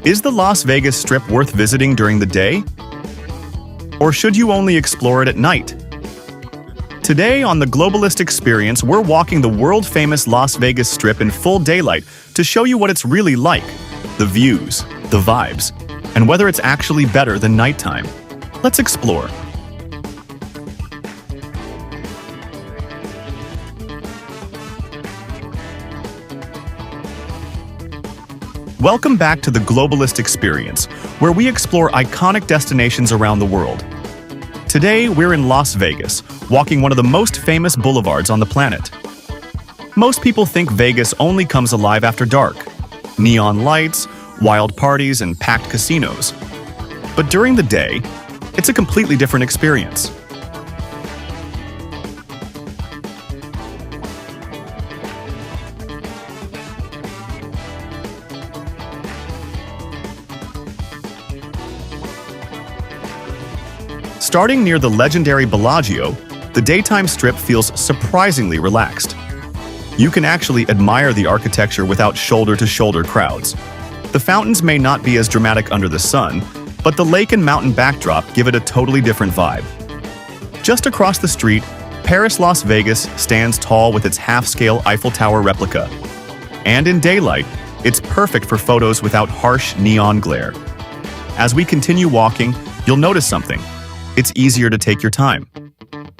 Is the Las Vegas Strip worth visiting during the day? Or should you only explore it at night? Today on the Globalist Experience, we're walking the world-famous Las Vegas Strip in full daylight to show you what it's really like, the views, the vibes, and whether it's actually better than nighttime. Let's explore. Welcome back to the Globalist Experience, where we explore iconic destinations around the world. Today, we're in Las Vegas, walking one of the most famous boulevards on the planet. Most people think Vegas only comes alive after dark. Neon lights, wild parties, and packed casinos. But during the day, it's a completely different experience. Starting near the legendary Bellagio, the daytime strip feels surprisingly relaxed. You can actually admire the architecture without shoulder-to-shoulder crowds. The fountains may not be as dramatic under the sun, but the lake and mountain backdrop give it a totally different vibe. Just across the street, Paris Las Vegas stands tall with its half-scale Eiffel Tower replica. And in daylight, it's perfect for photos without harsh neon glare. As we continue walking, you'll notice something. It's easier to take your time.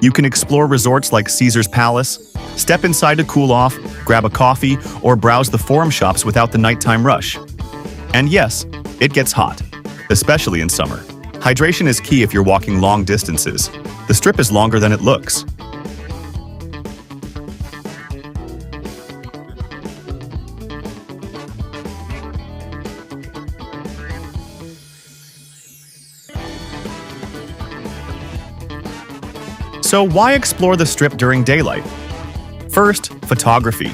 You can explore resorts like Caesar's Palace, step inside to cool off, grab a coffee, or browse the forum shops without the nighttime rush. And yes, it gets hot, especially in summer. Hydration is key if you're walking long distances. The strip is longer than it looks. So why explore the strip during daylight? First, photography.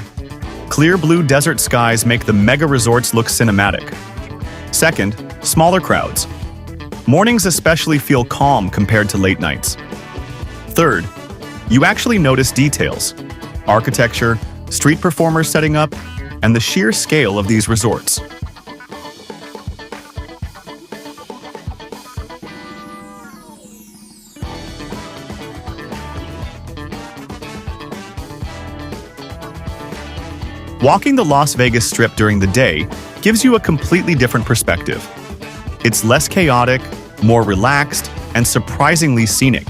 Clear blue desert skies make the mega resorts look cinematic. Second, smaller crowds. Mornings especially feel calm compared to late nights. Third, you actually notice details: architecture, street performers setting up, and the sheer scale of these resorts. Walking the Las Vegas Strip during the day gives you a completely different perspective. It's less chaotic, more relaxed, and surprisingly scenic.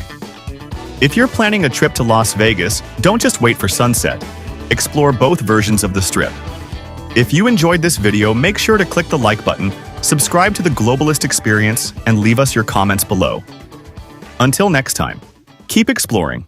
If you're planning a trip to Las Vegas, don't just wait for sunset. Explore both versions of the Strip. If you enjoyed this video, make sure to click the like button, subscribe to the Globalist Experience, and leave us your comments below. Until next time, keep exploring.